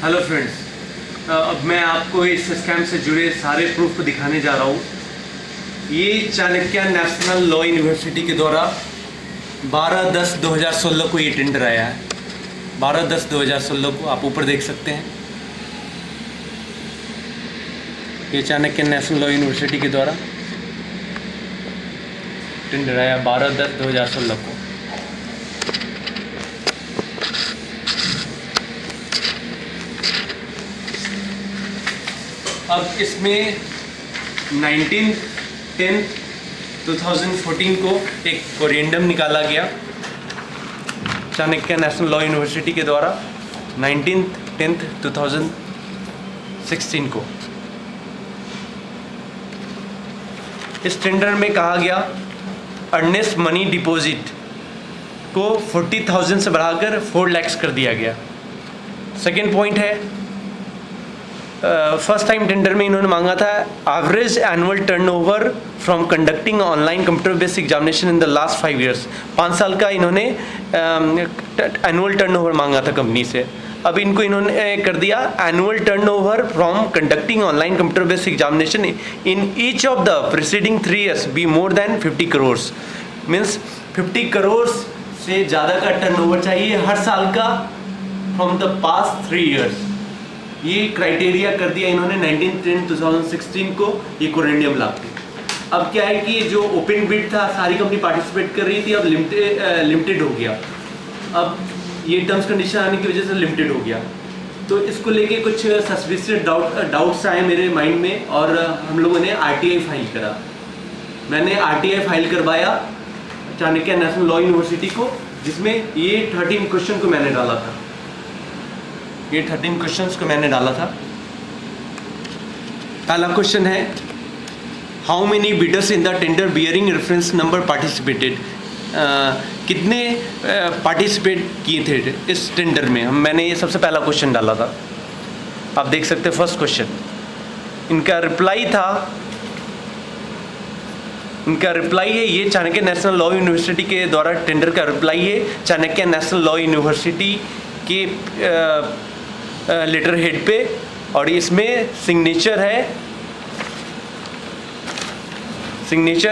Hello friends, अब मैं आपको इस स्कैम से जुड़े सारे प्रूफ को दिखाने जा रहा हूँ। ये चाणक्य नेशनल लॉ यूनिवर्सिटी के द्वारा 12/10/2016 को ये टेंडर आया है। 12/10/2016 को आप ऊपर देख सकते हैं। ये चाणक्य नेशनल लॉ यूनिवर्सिटी के द्वारा टेंडर आया 12/10/2016 को। अब इसमें 19/10/2014 को एक कोरिएंडम निकाला गया चाणक्य नेशनल लॉ यूनिवर्सिटी के द्वारा 19/10/2016 को। इस टेंडर में कहा गया अर्नेस्ट मनी डिपॉजिट को 40,000 से बढ़ाकर 4 लाख कर दिया गया। सेकेंड पॉइंट है, फर्स्ट टाइम टेंडर में इन्होंने मांगा था average annual turnover from conducting online computer based examination in the last 5 years. 5 साल का इन्होंने एनुअल टर्नओवर मांगा था कंपनी से। अब इनको इन्होंने कर दिया annual turnover from conducting online computer based examination in each of the preceding 3 years be more than 50 crore. Means 50 crore से ज़्यादा का टर्नओवर चाहिए हर साल का फ्रॉम द पास्ट 3 ईयर्स। ये क्राइटेरिया कर दिया इन्होंने 19/10/2016 को ये कोरिएंडम लाके। अब क्या है कि जो ओपन बिड था सारी कंपनी पार्टिसिपेट कर रही थी, अब लिमिटेड हो गया। अब ये टर्म्स कंडीशन आने की वजह से लिमिटेड हो गया, तो इसको लेके कुछ सस्पिशियस डाउट्स आए मेरे माइंड में और हम लोगों ने RTI फाइल करा। मैंने RTI फाइल करवाया चाणक्य नेशनल लॉ यूनिवर्सिटी को, जिसमें ये 13 क्वेश्चन को मैंने डाला था। ये 13 क्वेश्चंस को मैंने डाला था। पहला क्वेश्चन है, how many bidders in the tender bearing reference number participated. कितने पार्टिसिपेट किए थे इस टेंडर में। मैंने ये सबसे पहला क्वेश्चन डाला था। आप देख सकते हैं फर्स्ट क्वेश्चन। इनका रिप्लाई है ये चाणक्य नेशनल लॉ यूनिवर्सिटी के द्वारा टेंडर का रिप्लाई है चाणक्य नेशनल लॉ यूनिवर्सिटी के लेटर हेड पे, और इसमें सिग्नेचर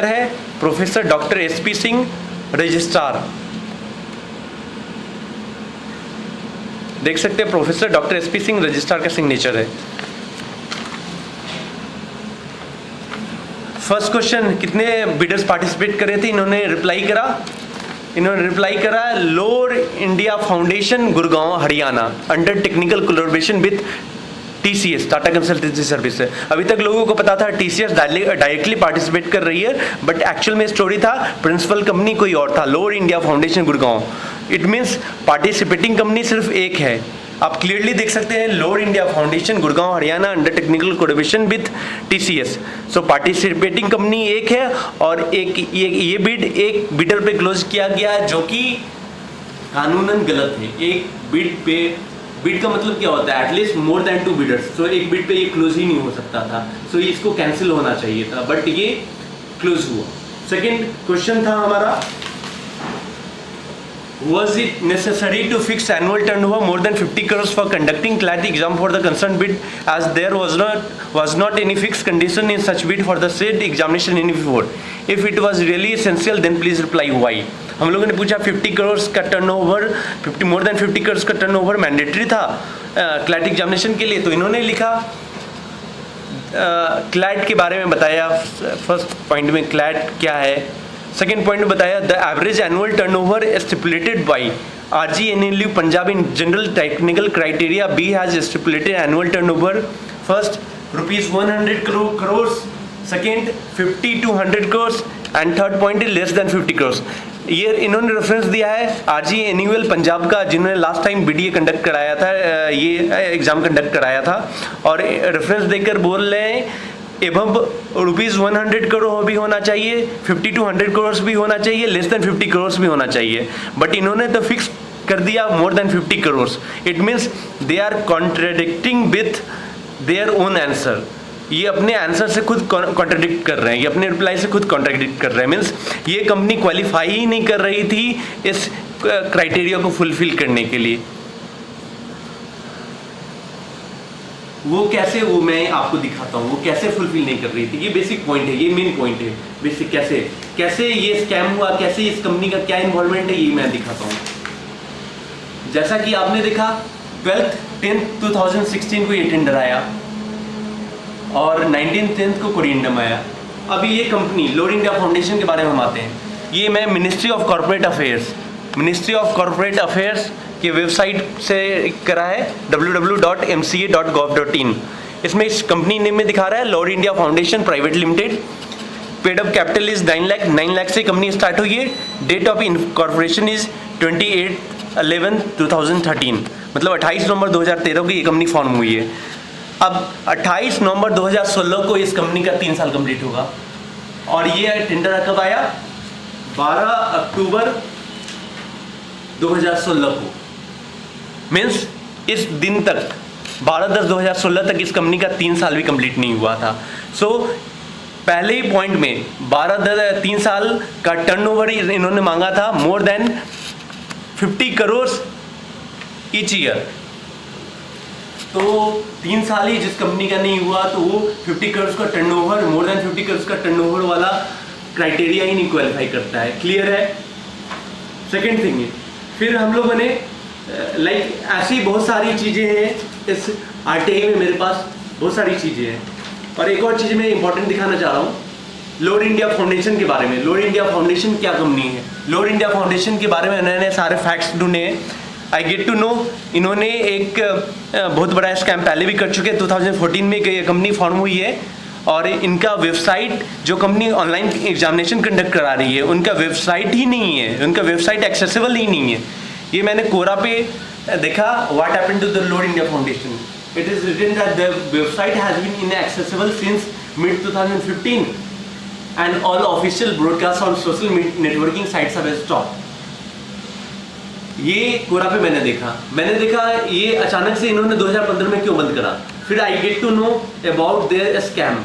है professor doctor SP Singh registrar. देख सकते हैं professor doctor SP Singh registrar का सिग्नेचर है। फर्स्ट क्वेश्चन, कितने बिडर्स पार्टिसिपेट कर रहे थे। इन्होंने रिप्लाई करा lower India foundation Gurgaon Haryana under technical collaboration with TCS Tata consultancy service है। अभी तक लोगों को पता था TCS डायरेक्टली पार्टिसिपेट कर रही है, बट एक्चुअल में स्टोरी था प्रिंसिपल कंपनी कोई और था, lower India foundation Gurgaon. It means participating company सिर्फ एक है। आप क्लियरली देख सकते हैं lower India foundation Gurgaon Haryana under technical collaboration with TCS। So participating company एक है और ये बिड एक बिडर पे क्लोज किया गया जो कि कानूनन गलत है। एक बिड का मतलब क्या होता है, एटलीस्ट मोर देन 2 बिडर्स। सो एक बिड पे ये क्लोज ही नहीं हो सकता था, सो इसको कैंसिल होना चाहिए था, बट ये क्लोज हुआ। सेकेंड क्वेश्चन था हमारा, Was it necessary to fix annual turnover more than 50 crores for conducting CLAT exam for the concerned bid, as there was not any fixed condition in such bid for the said examination in before? If it was really essential, then please reply why. हम लोगों ने पूछा 50 करोड़ का turnover, मोर than 50 crore का turnover mandatory था CLAT examination के लिए, तो इन्होंने लिखा CLAT के बारे में बताया। फर्स्ट पॉइंट में CLAT क्या है, सेकेंड पॉइंट में बताया the average annual turnover stipulated by RGNLU Punjab in general technical criteria B has stipulated annual turnover first ₹100 crore, second 50 to 100 crore and third point is less than 50 crore. ये इन्होंने रेफरेंस दिया है RGNUL Punjab का, जिन्होंने लास्ट टाइम BDA कंडक्ट कराया था, ये exam conduct कराया था, और रेफरेंस देकर बोल रहे हैं एवं ₹100 करोड़ भी होना चाहिए, 50 to 100 करोड़ भी होना चाहिए, लेस देन 50 करोड़ भी होना चाहिए, बट इन्होंने तो फिक्स कर दिया more than 50 crore. It means they are contradicting with their own answer. ये अपने आंसर से खुद कॉन्ट्रडिक्ट कर रहे हैं, ये अपने रिप्लाई से खुद कॉन्ट्रडिक्ट कर रहे हैं। मीन्स ये कंपनी क्वालिफाई ही नहीं कर रही थी इस क्राइटेरिया को फुलफिल करने के लिए। वो कैसे, वो मैं आपको दिखाता हूँ वो कैसे फुलफिल नहीं कर रही थी। ये बेसिक पॉइंट है, ये मेन पॉइंट है। बेसिक कैसे ये स्कैम हुआ, कैसे इस कंपनी का क्या इन्वॉल्वमेंट है, ये मैं दिखाता हूँ। जैसा कि आपने देखा 12th 10th 2016 को ये टेंडर आया और 19th 10th को कोरिएंडम आया। अभी ये कंपनी लोर इंडिया फाउंडेशन के बारे में हम आते हैं। ये मैं मिनिस्ट्री ऑफ कॉर्पोरेट अफेयर्स की वेबसाइट से करा है www.mca.gov.in। इसमें इस कंपनी नेम में दिखा रहा है लोर India foundation private limited. Paid up capital is 9 lakh से कंपनी स्टार्ट हुई है। डेट ऑफ इनकॉर्पोरेशन इज 28/11/2013, मतलब 28 नवंबर 2013 को ये कंपनी फॉर्म हुई है। अब 28 नवंबर 2016 को इस कंपनी का 3 साल कंप्लीट होगा और ये टेंडर कब आया? 12 अक्टूबर 2016 को। मीन्स इस दिन तक 12/10/2016 तक इस कंपनी का 3 साल भी कंप्लीट नहीं हुआ था। सो पहले ही पॉइंट में 3 साल का टर्नओवर इन्होंने मांगा था मोर देन 50 करोड़ ईच ईयर। तो 3 साल ही जिस कंपनी का नहीं हुआ तो वो 50 करोड़ का टर्नओवर, मोर देन 50 करोड़ का टर्नओवर वाला क्राइटेरिया ही नहीं क्वालिफाई करता है। क्लियर है? सेकेंड थिंग है, फिर हम लोगों ने लाइक ऐसी बहुत सारी चीज़ें हैं इस आरटीआई में, मेरे पास बहुत सारी चीज़ें हैं। और एक और चीज़ मैं इंपॉर्टेंट दिखाना चाह रहा हूँ लोर इंडिया फाउंडेशन के बारे में। लोर इंडिया फाउंडेशन क्या कंपनी है? लोर इंडिया फाउंडेशन के बारे में मैंने सारे फैक्ट्स ढूंढे हैं। आई गेट टू नो इन्होंने एक बहुत बड़ा स्कैम पहले भी कर चुके हैं। 2014 में ये कंपनी फॉर्म हुई है और इनका वेबसाइट, जो कंपनी ऑनलाइन एग्जामिनेशन कंडक्ट करा रही है, उनका वेबसाइट ही नहीं है, उनका वेबसाइट एक्सेसिबल ही नहीं है। ये मैंने कोरा पे देखा, व्हाट हैपेंड टू द लोर India Foundation. It is written that the website has been inaccessible since mid 2015 and all official broadcast on social networking sites have stopped. ये कोरा पे मैंने देखा ये अचानक से इन्होंने 2015 में क्यों बंद करा। फिर I get to know about their scam.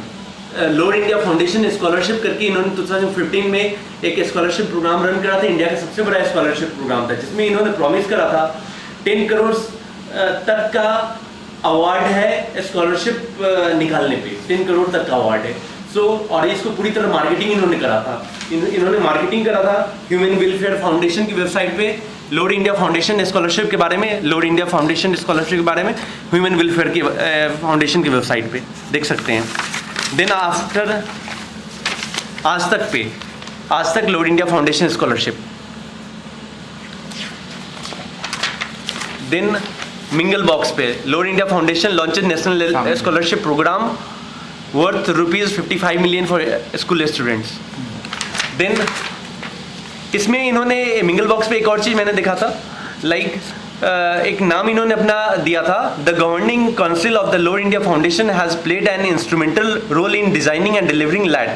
Lore India Foundation scholarship करके इन्होंने 2015 में एक स्कॉलरशिप प्रोग्राम रन करा था। इंडिया का सबसे बड़ा स्कॉलरशिप प्रोग्राम था जिसमें इन्होंने प्रॉमिस करा था 10 करोड़ तक का अवार्ड है स्कॉलरशिप निकालने पे। 10 करोड़ तक का अवार्ड है। और इसको पूरी तरह मार्केटिंग इन्होंने करा था। इन्होंने मार्केटिंग करा था ह्यूमन वेलफेयर फाउंडेशन की वेबसाइट पे लोर इंडिया फाउंडेशन स्कॉलरशिप के बारे में, लोर इंडिया फाउंडेशन स्कॉलरशिप के बारे में ह्यूमन वेलफेयर की फाउंडेशन की वेबसाइट पे देख सकते हैं। देन आफ्टर आज तक Lore India Foundation scholarship. Then Mingle Box पे Lore India Foundation launched national scholarship programme worth ₹55 million for school students. Then इसमें इन्होंने मिंगल बॉक्स पे एक और चीज़ मैंने देखा था, लाइक एक नाम इन्होंने अपना दिया था, the governing council of the लोर India foundation has played an instrumental role in designing and delivering let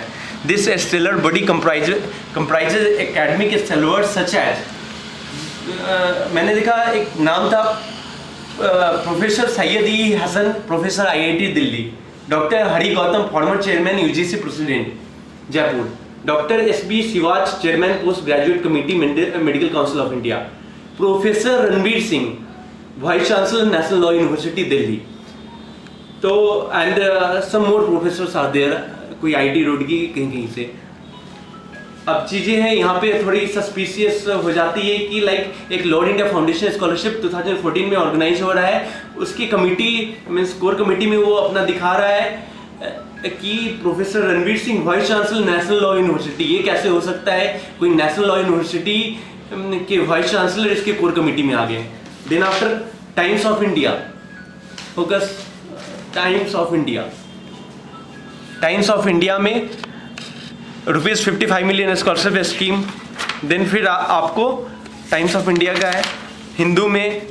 this stellar body comprises academic stalwarts such as. मैंने देखा एक नाम था professor Syed E Hasan, professor IIT Delhi, doctor Hari Gautam former chairman UGC president Jaipur, doctor SB Shivaj chairman post graduate committee medical council of India, professor Ranveer Singh vice chancellor national law university Delhi. तो and some more professors are there, कोई IT road की कहीं से। अब चीज़ें हैं यहाँ पे थोड़ी सस्पिशियस हो जाती है कि लाइक एक लोर इंडिया फाउंडेशन स्कॉलरशिप 2014 में ऑर्गेनाइज हो रहा है, उसकी कमेटी मीन्स कोर कमेटी में वो अपना दिखा रहा है कि professor Ranveer Singh vice chancellor national law university. ये कैसे हो सकता है? कोई नेशनल लॉ यूनिवर्सिटी के वाइस चांसलर इसके कोर कमेटी में आ गए। Then after Times of India, focus Times of India में ₹55 मिलियन स्कॉलरशिप स्कीम। देन फिर आपको टाइम्स ऑफ इंडिया का है हिंदू में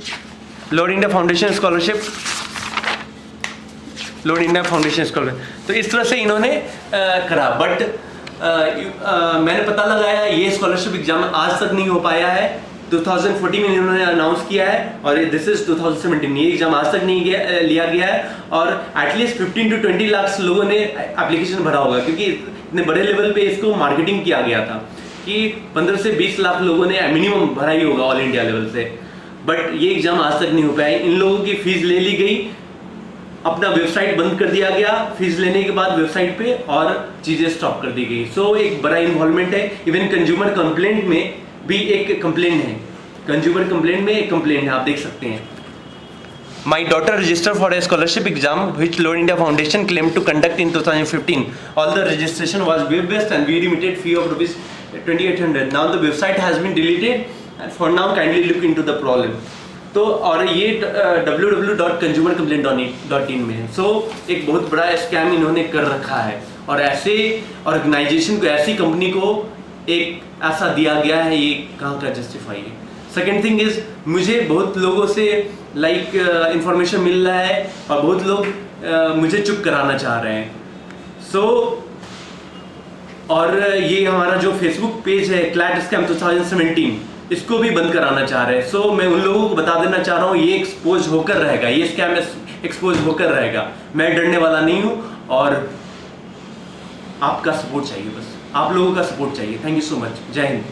लोर इंडिया फाउंडेशन स्कॉलरशिप, लोर इंडिया फाउंडेशन स्कॉलरशिप। तो इस तरह से इन्होंने करा। बट मैंने पता लगाया ये स्कॉलरशिप एग्जाम आज तक नहीं हो पाया है। 2014 में इन्होंने अनाउंस किया है और दिस इज 2017, ये एग्जाम आज तक नहीं लिया गया है। और एटलीस्ट 15 to 20 लाख लोगों ने एप्लीकेशन भरा होगा, क्योंकि इतने बड़े लेवल पे इसको मार्केटिंग किया गया था कि 15 से 20 लाख लोगों ने मिनिमम भरा ही होगा ऑल इंडिया लेवल से। बट ये एग्जाम आज तक नहीं हो पाया। इन लोगों की फीस ले ली गई अपना वेबसाइट बंद कर दिया गया फीस लेने के बाद वेबसाइट पे, और चीज़ें स्टॉप कर दी गई। सो एक बड़ा इन्वॉल्वमेंट है। इवन कंज्यूमर कंप्लेंट में भी एक कंप्लेंट है, कंज्यूमर कंप्लेंट में एक कंप्लेंट है, आप देख सकते हैं। My daughter registered for a scholarship exam which Lord India Foundation claimed to conduct in 2015. All the registration was web-based and we remitted fee of rupees 2800. Now the website has been deleted. For now, kindly look into the problem. तो और ये www.consumercomplaint.in में है। सो एक बहुत बड़ा scam इन्होंने कर रखा है, और ऐसे ऑर्गेनाइजेशन को, ऐसी कंपनी को एक ऐसा दिया गया है, ये कहाँ का जस्टिफाई है। सेकेंड थिंग इज, मुझे बहुत लोगों से इंफॉर्मेशन मिल रहा है और बहुत लोग मुझे चुप कराना चाह रहे हैं। सो और ये हमारा जो फेसबुक पेज है क्लैट स्कैम 2017, इसको भी बंद कराना चाह रहे हैं। सो मैं उन लोगों को बता देना चाह रहा हूँ, ये एक्सपोज होकर रहेगा, ये स्कैम एक्सपोज होकर रहेगा। मैं डरने वाला नहीं हूँ, और आपका सपोर्ट चाहिए, बस आप लोगों का सपोर्ट चाहिए। Thank you so much. जय हिंद।